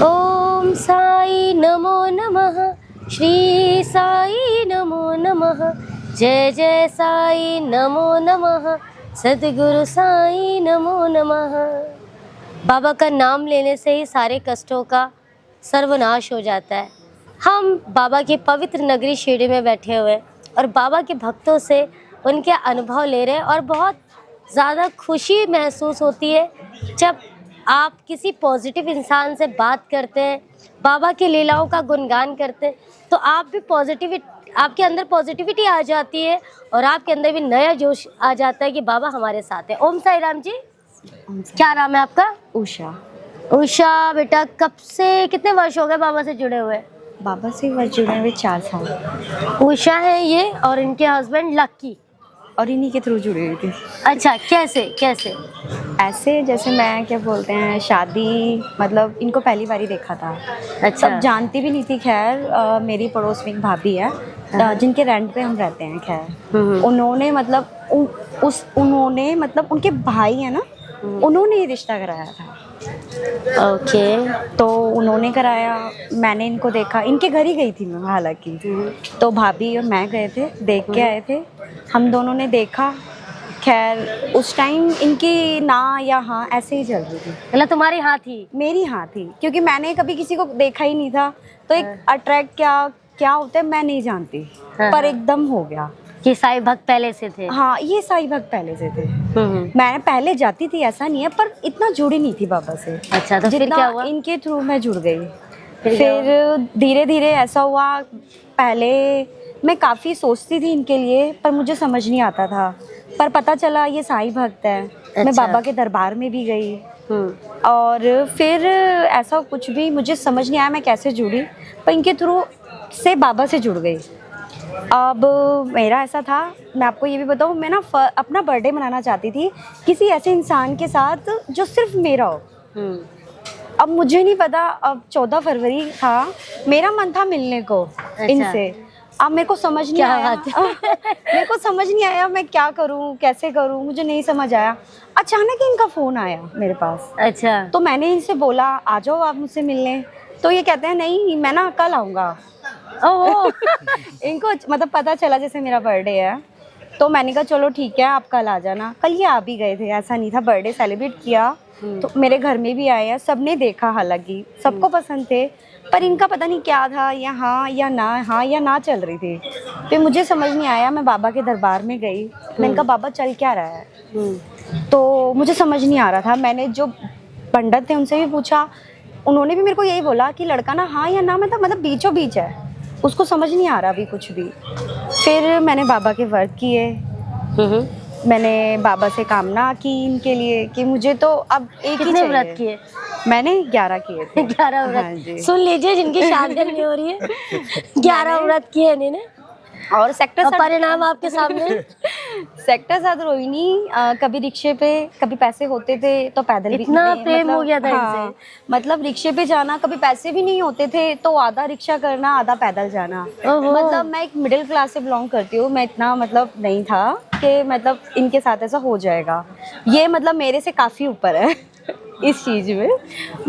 ओम साई नमो नमः, श्री साई नमो नमः, जय जय साई नमो नमः, सद्गुरु साई नमो नमः। बाबा का नाम लेने से ही सारे कष्टों का सर्वनाश हो जाता है। हम बाबा की पवित्र नगरी शिरडी में बैठे हुए और बाबा के भक्तों से उनके अनुभव ले रहे हैं और बहुत ज़्यादा खुशी महसूस होती है जब आप किसी पॉजिटिव इंसान से बात करते हैं, बाबा की लीलाओं का गुणगान करते हैं, तो आप भी आपके अंदर पॉजिटिविटी आ जाती है और आपके अंदर भी नया जोश आ जाता है कि बाबा हमारे साथ है। ओम साई राम जी। क्या नाम है आपका? उषा। उषा बेटा, कब से कितने वर्ष हो गए बाबा से जुड़े हुए? बाबा से बस जुड़े हुए 4 साल। उषा है ये और इनके हस्बैंड लक्की, और इन्हीं के थ्रू जुड़ी हुई थी। अच्छा, कैसे कैसे? ऐसे जैसे मैं क्या बोलते हैं, शादी मतलब इनको पहली बारी देखा था। अच्छा। तब जानती भी नहीं थी। खैर मेरी पड़ोस में एक भाभी है जिनके रेंट पे हम रहते हैं। खैर उन्होंने मतलब उन्होंने मतलब उनके भाई है ना, उन्होंने ये रिश्ता कराया था। ओके। तो उन्होंने कराया, मैंने इनको देखा, इनके घर ही गई थी मैं हालांकि। तो भाभी और मैं गए थे, देख के आए थे। हम दोनों ने देखा। खैर उस टाइम इनकी ना या हाँ ऐसे ही चल रही थी। मतलब तुम्हारी हाँ थी? मेरी हाँ थी, क्योंकि मैंने कभी किसी को देखा ही नहीं था। तो एक अट्रैक्ट क्या होता है मैं नहीं जानती, पर एकदम हो गया कि साईं भक्त पहले से थे। हाँ, ये साईं भक्त पहले से थे। मैं पहले जाती थी, ऐसा नहीं है, पर इतना जुड़ी नहीं थी बाबा से। अच्छा, तो फिर क्या हुआ? इनके थ्रू मैं जुड़ गई। फिर धीरे धीरे ऐसा हुआ, पहले मैं काफ़ी सोचती थी इनके लिए, पर मुझे समझ नहीं आता था। पर पता चला ये साईं भक्त है। मैं बाबा के दरबार में भी गई और फिर ऐसा कुछ भी मुझे समझ नहीं आया मैं कैसे जुड़ी, पर इनके थ्रू से बाबा से जुड़ गई। अब मेरा ऐसा था, मैं आपको ये भी बताऊँ, मैं ना अपना बर्थडे मनाना चाहती थी किसी ऐसे इंसान के साथ जो सिर्फ मेरा हो। अब मुझे नहीं पता, अब 14 फरवरी था, मेरा मन था मिलने को इनसे। अब मेरे को समझ नहीं आया मेरे को समझ नहीं आया मैं क्या करूं, कैसे करूं, मुझे नहीं समझ आया। अचानक ही इनका फ़ोन आया मेरे पास। अच्छा। तो मैंने इनसे बोला आ जाओ आप मुझसे मिलने। तो ये कहते हैं नहीं मैं ना कल आऊँगा। ओह इनको मतलब पता चला जैसे मेरा बर्थडे है, तो मैंने कहा चलो ठीक है आप कल आ जाना। कल ये आ भी गए थे, ऐसा नहीं था, बर्थडे सेलिब्रेट किया। तो मेरे घर में भी आए हैं, सबने देखा, हालांकि सबको पसंद थे, पर इनका पता नहीं क्या था, या हाँ या ना चल रही थी। फिर मुझे समझ नहीं आया, मैं बाबा के दरबार में गई। मैंने कहा बाबा चल क्या रहा है? तो मुझे समझ नहीं आ रहा था। मैंने जो पंडित थे उनसे भी पूछा, उन्होंने भी मेरे को यही बोला कि लड़का ना हाँ या ना मतलब बीचों बीच है, उसको समझ नहीं आ रहा अभी कुछ भी। फिर मैंने बाबा के व्रत किए, मैंने बाबा से कामना की इनके लिए कि मुझे तो अब एक ही चाहिए। व्रत किए? मैंने 11 किए थे। 11 व्रत। हाँ जी। सुन लीजिए, जिनकी शादी नहीं हो रही है 11 व्रत किए इन्होंने। और सेक्टर परिणाम आपके सामने। सेक्टर साथ रोहिणी कभी रिक्शे पे, कभी पैसे होते थे तो पैदल भी। इतना प्रेम हो गया था हाँ, मतलब रिक्शे पे जाना, कभी पैसे भी नहीं होते थे तो आधा रिक्शा करना आधा पैदल जाना। मतलब मैं एक मिडिल क्लास से बिलोंग करती हूँ, मैं इतना मतलब नहीं था कि मतलब इनके साथ ऐसा हो जाएगा। ये मतलब मेरे से काफ़ी ऊपर है इस चीज़ में,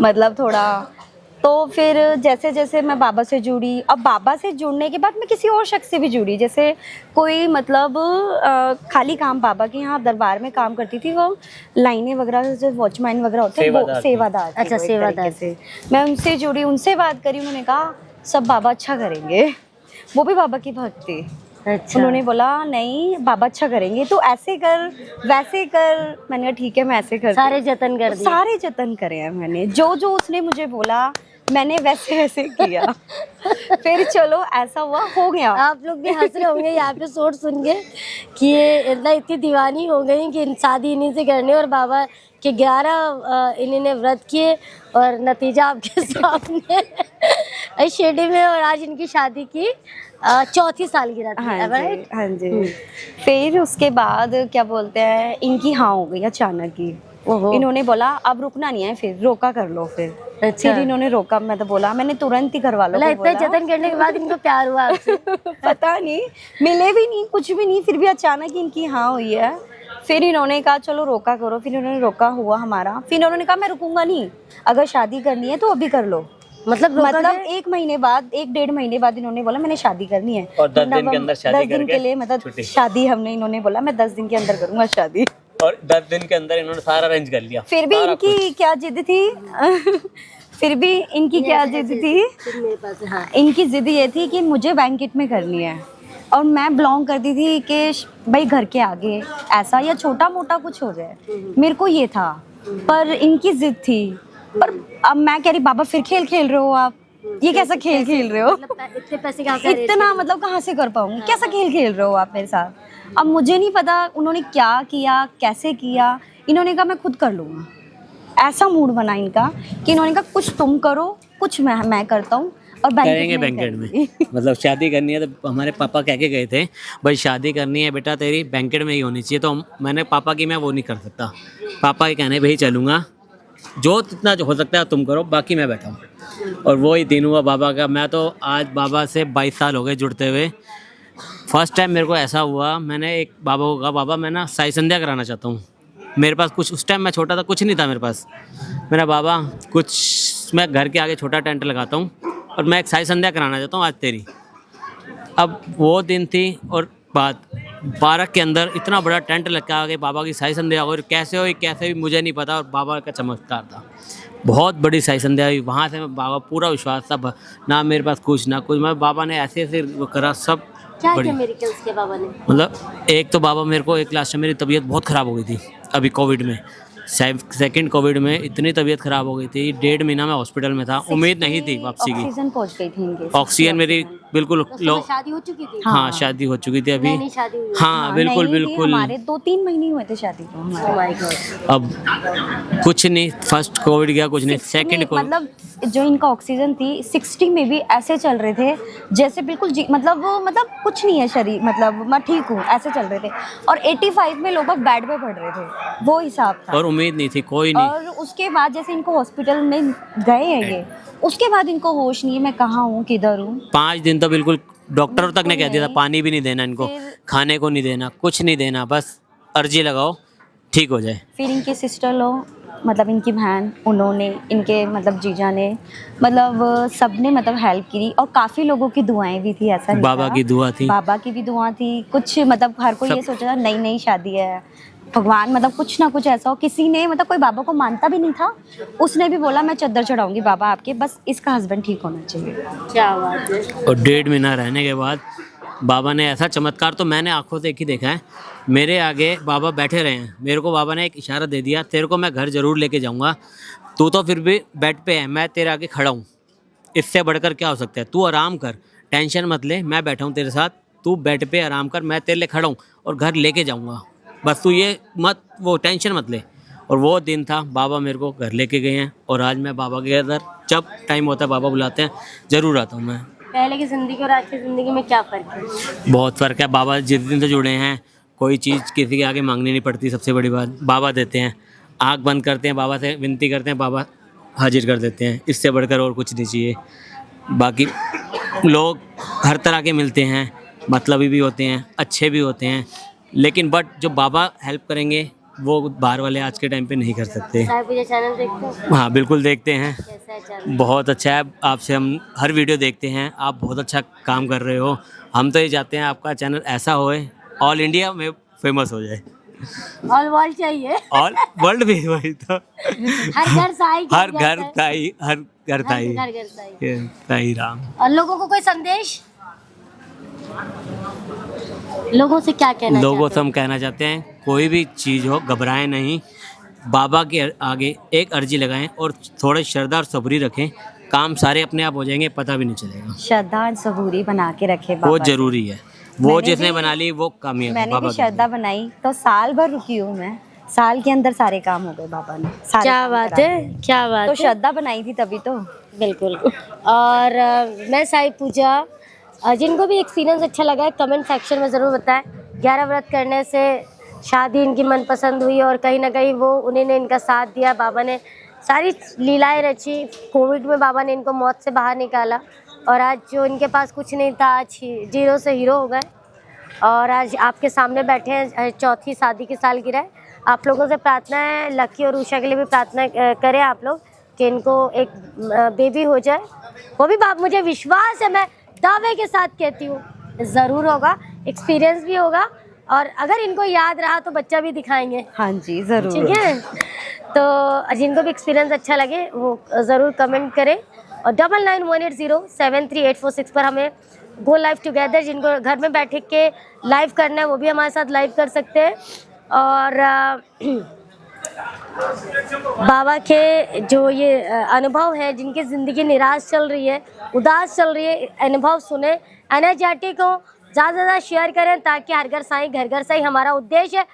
मतलब थोड़ा। तो फिर जैसे जैसे मैं बाबा से जुड़ी, अब बाबा से जुड़ने के बाद मैं किसी और शख्स से भी जुड़ी। जैसे कोई मतलब खाली काम बाबा के यहाँ दरबार में काम करती थी, वो लाइनें वगैरह जो वॉचमैन वगैरह होते हैं वो सेवादार। अच्छा, सेवादार से मैं उनसे जुड़ी, उनसे बात करी। उन्होंने कहा सब बाबा अच्छा करेंगे, वो भी बाबा की भक्त थी। अच्छा। उन्होंने बोला नहीं बाबा अच्छा करेंगे, तो ऐसे कर वैसे कर। मैंने कहा ठीक है मैं ऐसे कर। सारे जतन कर दिए। सारे जतन करे हैं मैंने, जो जो उसने मुझे बोला मैंने वैसे वैसे किया। फिर चलो ऐसा हुआ, हो गया। आप लोग भी हंस रहे होंगे यहाँ पे सोच सुन के कि ये इतनी दीवानी हो गई कि शादी इन्हीं से करनी, और बाबा के 11 इन्होंने व्रत किए और नतीजा आपके सामने शिरडी में। और आज इनकी शादी की 4थी सालगिरह थी। हाँ जी। फिर उसके बाद क्या बोलते हैं, इनकी हाँ हो गई अचानक ही। इन्होंने बोला अब रुकना नहीं है, फिर रोका कर लो। फिर फिर इन्होंने रोका, मैं तो बोला मैंने तुरंत ही करवा लो। इतना जतन करने के बाद इनको प्यार हुआ आपसे? पता नहीं, मिले भी नहीं, कुछ भी नहीं, फिर भी अचानक इनकी हाँ हुई है। फिर इन्होंने कहा चलो रोका करो, फिर इन्होंने रोका हुआ हमारा, फिर इन्होंने कहा मैं रुकूंगा नहीं, अगर शादी करनी है तो अभी कर लो। मतलब मतलब 1 महीने बाद, 1-1.5 महीने बाद इन्होंने बोला मैंने शादी करनी है, और 10 दिन के अंदर शादी 10 दिन के लिए मतलब शादी हमने, इन्होंने बोला मैं 10 दिन के अंदर करूंगा शादी, और 10 दिन के अंदर इन्होंने सारा अरेंज कर लिया। फिर भी इनकी क्या जिद थी फिर भी इनकी क्या जिद थी, मेरे पास हाँ इनकी जिद ये थी कि मुझे बैंकेट में करनी है, और मैं बिलोंग करती थी कि भाई घर के आगे ऐसा या छोटा मोटा कुछ हो जाए, मेरे को ये था, पर इनकी जिद थी। पर अब मैं कह रही बाबा फिर खेल खेल रहे हो आप, ये कैसा खेल खेल रहे हो, इतने पैसे कहाँ से इतना मतलब कहाँ से कर पाऊंगी, कैसा खेल खेल रहे हो आप मेरे साथ। अब मुझे नहीं पता उन्होंने क्या किया, कैसे किया, इन्होंने कहा मैं खुद कर लूँगा, ऐसा मूड बना इनका कि इन्होंने कहा कुछ तुम करो, कुछ मैं करता हूँ, और करेंगे बैंकेट में। मतलब शादी करनी है तो हमारे पापा कह के गए थे भाई शादी करनी है बेटा तेरी बैंकेट में ही होनी चाहिए, तो मैंने पापा की मैं वो नहीं कर सकता, पापा के कहने भाई चलूँगा, जो जितना जो हो सकता है तुम करो, बाकी मैं बैठा हूँ। और वो ही दिन हुआ बाबा का। मैं तो आज बाबा से 22 साल हो गए जुड़ते हुए। फर्स्ट टाइम मेरे को ऐसा हुआ, मैंने एक बाबा को कहा बाबा मैं ना साई संध्या कराना चाहता हूँ, मेरे पास कुछ, उस टाइम मैं छोटा था, कुछ नहीं था मेरे पास। मेरा बाबा कुछ, मैं घर के आगे छोटा टेंट लगाता हूँ और मैं एक साई संध्या कराना चाहता हूँ आज तेरी। अब वो दिन थी और बात पार्क के अंदर इतना बड़ा टेंट लगा के बाबा की साई संध्या, और कैसे हुई कैसे भी मुझे नहीं पता, और बाबा का चमत्कार था, बहुत बड़ी साई संध्या हुई। वहाँ से मैं बाबा पूरा विश्वास था, ना मेरे पास कुछ ना कुछ, मैं बाबा ने ऐसे ऐसे वो करा सब क्या बड़ी। क्या मेरिकल्स किया बाबा ने? मतलब एक तो बाबा मेरे को, एक लास्ट में मेरी तबीयत बहुत ख़राब हो गई थी अभी कोविड में, सेकंड कोविड में इतनी तबीयत ख़राब हो गई थी, 1.5 महीना मैं हॉस्पिटल में था, उम्मीद नहीं थी वापसी की, ऑक्सीजन पहुंच गई थी इनके, ऑक्सीजन मेरी बिल्कुल लो। शादी हो चुकी थी? हाँ शादी हो चुकी थी अभी। नहीं शादी हुई? हाँ बिल्कुल नहीं थी, बिल्कुल। हमारे 2-3 महीने हुए थे शादी को हमारे। Oh my God। अब कुछ नहीं, फर्स्ट कोविड गया, कुछ नहीं, सेकंड कोविड। मतलब जो इनका ऑक्सीजन थी 60 में भी ऐसे चल रहे थे जैसे बिल्कुल मतलब कुछ नहीं है शरीर, मतलब मैं ठीक हूँ ऐसे चल रहे थे, और 85 में लोग बेड पे पड़ रहे थे, वो हिसाब था। और उम्मीद नहीं थी कोई नहीं। और उसके बाद जैसे इनको हॉस्पिटल में गए हैं ये, उसके बाद इनको होश नहीं है, मैं कहाँ हूँ किधर हूँ। 5 दिन तो बिल्कुल डॉक्टर तक ने कह दिया था पानी भी नहीं देना इनको, खाने को नहीं देना, कुछ नहीं देना, बस अर्जी लगाओ ठीक हो जाए। फिर इनके सिस्टर लोग, मतलब इनकी बहन, उन्होंने, इनके मतलब जीजा ने, मतलब सब ने मतलब हेल्प की, और काफ़ी लोगों की दुआएं भी थी, ऐसा नहीं बाबा था। की दुआ थी, बाबा की भी दुआ थी, कुछ मतलब हर कोई ये सोचा था नई नई शादी है, भगवान मतलब कुछ ना कुछ ऐसा हो। किसी ने मतलब कोई बाबा को मानता भी नहीं था, उसने भी बोला मैं चद्दर चढ़ाऊंगी बाबा आपके, बस इसका हस्बैंड ठीक होना चाहिए। क्या बात है। और 1.5 महीना रहने के बाद बाबा ने ऐसा चमत्कार तो मैंने आंखों से एक ही देखा है। मेरे आगे बाबा बैठे रहे हैं, मेरे को बाबा ने एक इशारा दे दिया, तेरे को मैं घर ज़रूर लेके जाऊंगा, तू तो फिर भी बेड पे है, मैं तेरे आगे खड़ा हूँ, इससे बढ़कर क्या हो सकता है, तू आराम कर, टेंशन मत ले, मैं बैठा हूँ तेरे साथ, तू बेड पे आराम कर, मैं तेरे लिए खड़ा हूँ और घर लेके जाऊँगा, बस तू ये मत, वो टेंशन मत ले। और वो दिन था, बाबा मेरे को घर लेके गए हैं, और आज मैं बाबा के अंदर जब टाइम होता है बाबा बुलाते हैं ज़रूर आता हूँ मैं। पहले की जिंदगी और आज की जिंदगी में क्या फर्क है? बहुत फ़र्क है। बाबा जिस दिन से जुड़े हैं, कोई चीज़ किसी के आगे मांगनी नहीं पड़ती, सबसे बड़ी बात बाबा देते हैं, आँख बंद करते हैं, बाबा से विनती करते हैं, बाबा हाजिर कर देते हैं, इससे बढ़कर और कुछ नहीं चाहिए। बाकी लोग हर तरह के मिलते हैं, मतलबी भी होते हैं, अच्छे भी होते हैं, लेकिन बट जो बाबा हेल्प करेंगे वो बाहर वाले आज के टाइम पे नहीं कर सकते। साई पूजा चैनल देखते हो? हाँ बिल्कुल देखते हैं, कैसा है चैनल? बहुत अच्छा है, आपसे हम हर वीडियो देखते हैं, आप बहुत अच्छा काम कर रहे हो, हम तो ये चाहते हैं आपका चैनल ऐसा होए, ऑल इंडिया में फेमस हो जाए। ऑल वर्ल्ड चाहिए, ऑल वर्ल्ड भी वही तो, हर घर साई, हर घर ताई, हर घर ताई, हर घर साई। ये ताई राम। और लोगों को कोई संदेश, लोगों से क्या कहना लोगों से चाहते हम कहना चाहते हैं कोई भी चीज़ हो घबराएं नहीं, बाबा के आगे एक अर्जी लगाएं और थोड़े श्रद्धा और सबूरी रखें, काम सारे अपने आप हो जाएंगे, पता भी नहीं चलेगा। श्रद्धा और सबूरी बना के रखे वो बाबा से। जरूरी है, वो मैंने जिसने भी- बना ली वो कामयाब मैंने बाबा भी के श्रद्धा बनाई तो साल भर रुकी हूँ मैं, साल के अंदर सारे काम हो गए बाबा ने, सारे क्या काम बात करा है, दिए। क्या बात तो है। श्रद्धा बनाई थी तभी तो। बिल्कुल। और मैं साई पूजा, जिनको भी एक्सपीरियंस अच्छा लगा है कमेंट सेक्शन में ज़रूर बताएं। 11 व्रत करने से शादी इनकी मनपसंद हुई, और कहीं ना कहीं वो उन्होंने इनका साथ दिया, बाबा ने सारी लीलाएं रची, कोविड में बाबा ने इनको मौत से बाहर निकाला, और आज जो इनके पास कुछ नहीं था, आज जीरो से हीरो हो गए। और आज आपके सामने बैठे हैं, चौथी शादी की सालगिरह है। आप लोगों से प्रार्थना है, लकी और उषा के लिए भी प्रार्थना करें आप लोग कि इनको एक बेबी हो जाए। वो भी बाप, मुझे विश्वास है, मैं दावे के साथ कहती हूँ ज़रूर होगा, एक्सपीरियंस भी होगा, और अगर इनको याद रहा तो बच्चा भी दिखाएंगे। हाँ जी ज़रूर। ठीक है, तो जिनको भी एक्सपीरियंस अच्छा लगे वो ज़रूर कमेंट करें, और 9918073846 पर हमें गो लाइव टुगेदर, जिनको घर में बैठ के लाइव करना है वो भी हमारे साथ लाइव कर सकते हैं। और बाबा के जो ये अनुभव है, जिनकी ज़िंदगी निराश चल रही है, उदास चल रही है, अनुभव सुने, एनर्जेटिक हो, ज़्यादा से ज़्यादा शेयर करें ताकि हर घर साईं, घर घर साईं हमारा उद्देश्य है।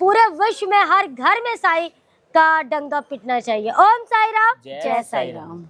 पूरे विश्व में हर घर में साईं का डंका पिटना चाहिए। ओम साई राम, जय साई राम।